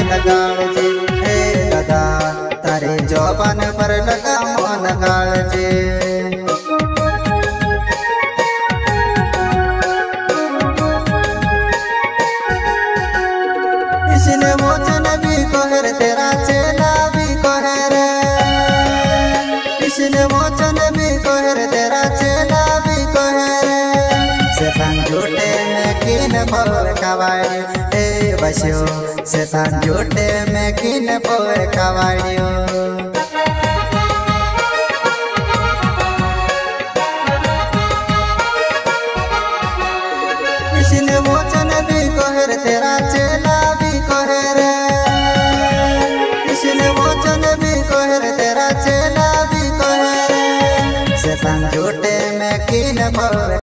लगाड़ जे हे दादा तारे जवान पर लगाम लगाड़ जे। इसने वचन भी कहर तेरा चेला भी कहर, इसने वचन भी कहर तेरा चेला भी कहर। शैतान झूठे में किन पोर कवाड़ियो हे बस्यो, शैतान झूठे में किन पोर कवाड़ियो। इसने वचन भी कहर तेरा चेला भी कहर, इसने वचन भी कहर तेरा चेला भी कहर। शैतान झूठे में किन पोर